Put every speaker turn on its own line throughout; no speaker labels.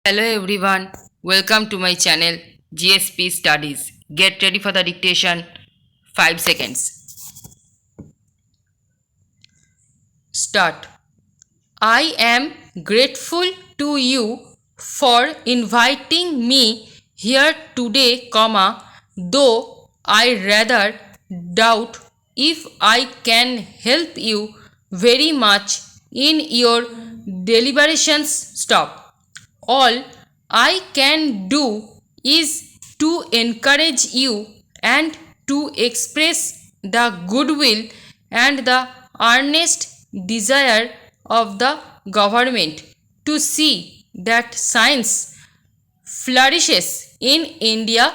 Hello everyone, welcome to my channel GSP Studies. Get ready for the dictation. 5 seconds. Start. I am grateful to you for inviting me here today, though I rather doubt if I can help you very much in your deliberations. Stop. All I can do is to encourage you and to express the goodwill and the earnest desire of the government to see that science flourishes in India,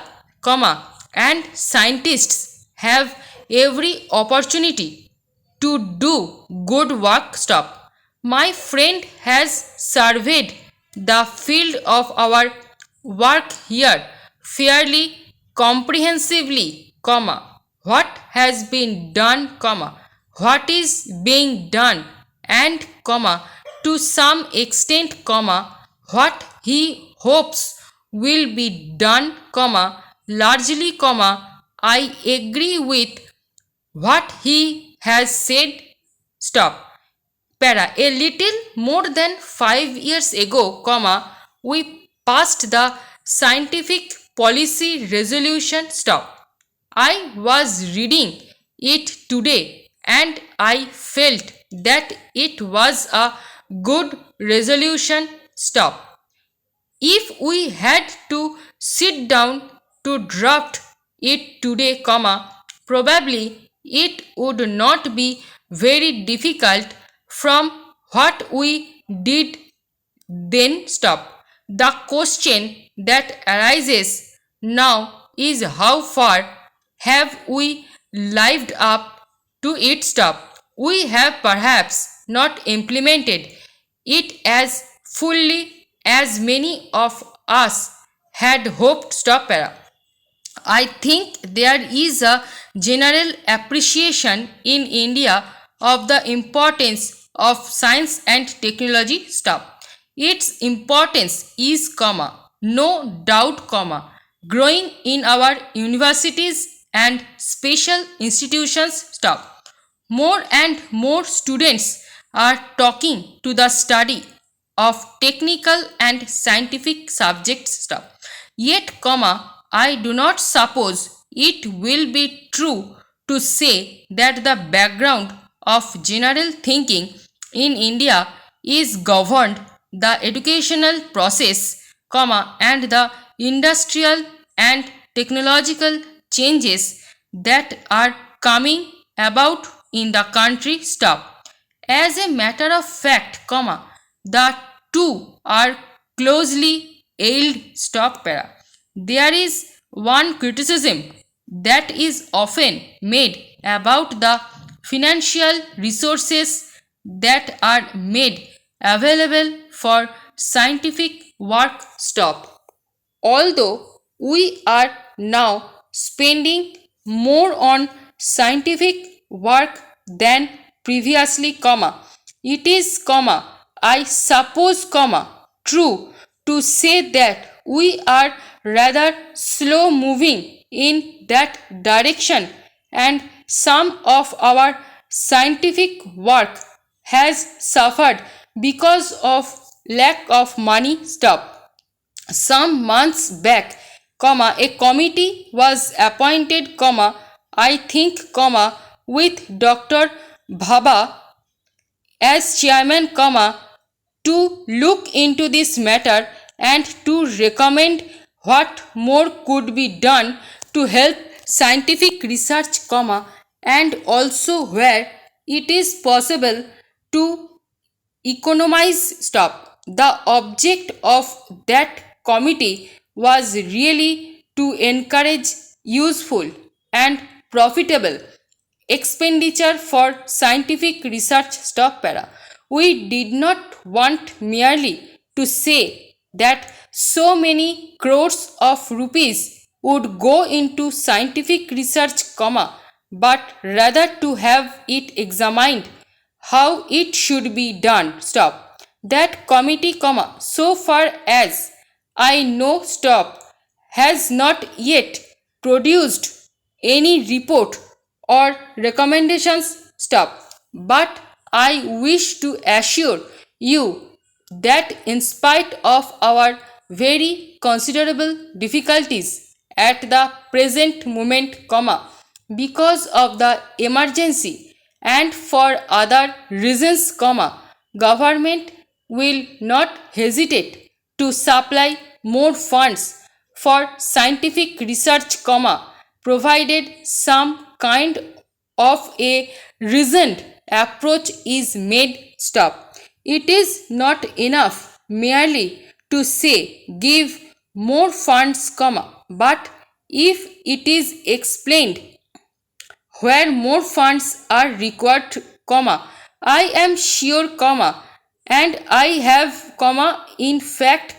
and scientists have every opportunity to do good work. Stop. My friend has surveyed the field of our work here fairly comprehensively, what has been done, what is being done, and to some extent, what he hopes will be done, largely, I agree with what he has said. Stop. Para. A little more than 5 years ago, we passed the scientific policy resolution. Stop. I was reading it today and I felt that it was a good resolution. Stop. If we had to sit down to draft it today, probably it would not be very difficult from what we did then. Stop. The question that arises now is how far have we lived up to it. Stop. We have perhaps not implemented it as fully as many of us had hoped. Stop. I think there is a general appreciation in India of the importance of science and technology. Stop. Its importance is, no doubt, growing in our universities and special institutions. Stop. More and more students are talking to the study of technical and scientific subjects. Stop. Yet, I do not suppose it will be true to say that the background of general thinking in India is governed the educational process, and the industrial and technological changes that are coming about in the country. Stop. As a matter of fact, the two are closely allied. Stop. There is one criticism that is often made about the financial resources that are made available for scientific work. Stop. Although we are now spending more on scientific work than previously, it is, I suppose, true to say that we are rather slow moving in that direction, and some of our scientific work has suffered because of lack of money. Stop. Some months back, a committee was appointed, I think, with Dr. Bhabha as chairman, to look into this matter and to recommend what more could be done to help scientific research, and also where it is possible to economize. Stop. The object of that committee was really to encourage useful and profitable expenditure for scientific research. Stop. We did not want merely to say that so many crores of rupees would go into scientific research, but rather to have it examined how it should be done. Stop. That committee, so far as I know stop has not yet produced any report or recommendations stop, but I wish to assure you that in spite of our very considerable difficulties at the present moment, because of the emergency and for other reasons, government will not hesitate to supply more funds for scientific research, provided some kind of a reasoned approach is made stop. It is not enough merely to say give more funds, but if it is explained where more funds are required, I am sure, and I have, in fact,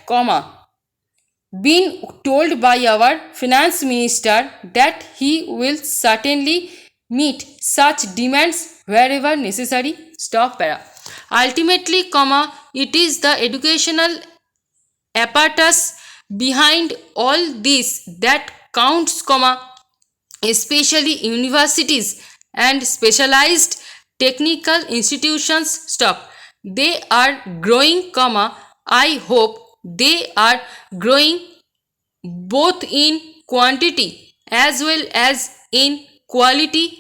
been told by our finance minister that he will certainly meet such demands wherever necessary. Stop para. Ultimately, it is the educational apparatus behind all this that counts, especially universities and specialized technical institutions. Stop. They are growing, I hope they are growing both in quantity as well as in quality,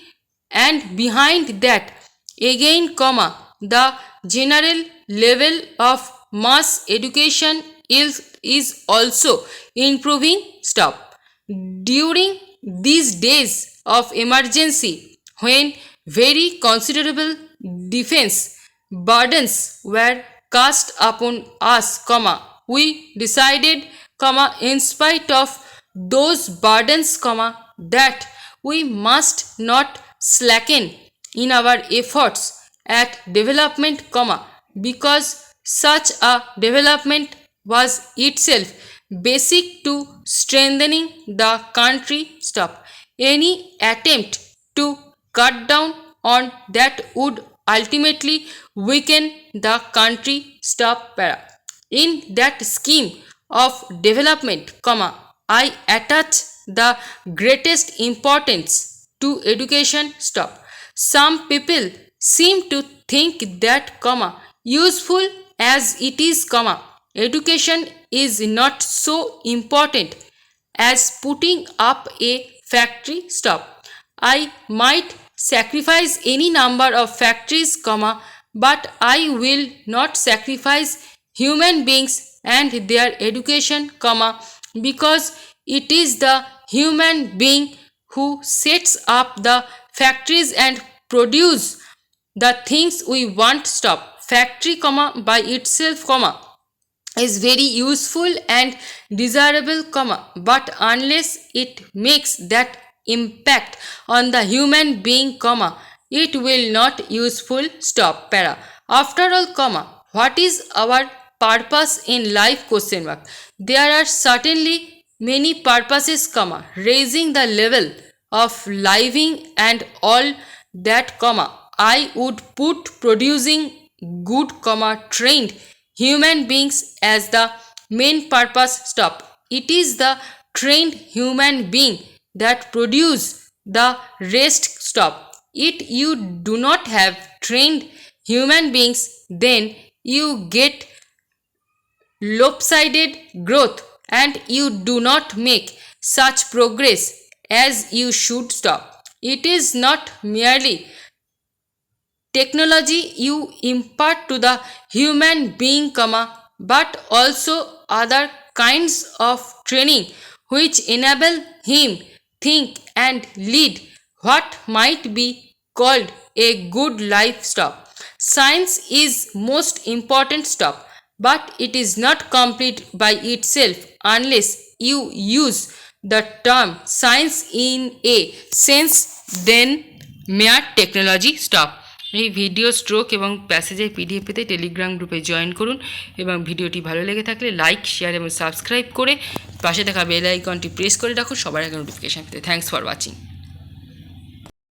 and behind that again, the general level of mass education is also improving. Stop. During these days of emergency, when very considerable defense burdens were cast upon us, we decided, in spite of those burdens, that we must not slacken in our efforts at development, because such a development was itself basic to strengthening the country. Stop. Any attempt to cut down on that would ultimately weaken the country. Stop para. In that scheme of development, I attach the greatest importance to education. Stop. Some people seem to think that, useful as it is, education is not so important as putting up a factory. Stop. I might sacrifice any number of factories, but I will not sacrifice human beings and their education, because it is the human being who sets up the factories and produce the things we want. Stop. Factory, by itself, is very useful and desirable, but unless it makes that impact on the human being, it will not useful. Stop para. After all, what is our purpose in life? Question mark. There are certainly many purposes, raising the level of living and all that, I would put producing good, trained human beings as the main purpose. Stop. It is the trained human being that produce the rest. Stop. If you do not have trained human beings, then you get lopsided growth and you do not make such progress as you should. Stop. It is not merely technology you impart to the human being, but also other kinds of training which enable him think and lead what might be called a good life. Stop. Science is most important. Stop. But it is not complete by itself unless you use the term science in a sense, then mere technology. Stop. এই video stroke এবং প্যাসেজের PDF পেতে Telegram গ্রুপে join করুন এবং ভিডিওটি ভালো লেগে থাকলে লাইক, শেয়ার এবং সাবস্ক্রাইব করে পাশে থাকা বেল আইকনটি প্রেস করে রাখুন সবার আগে নোটিফিকেশান পেতে। Thanks for watching.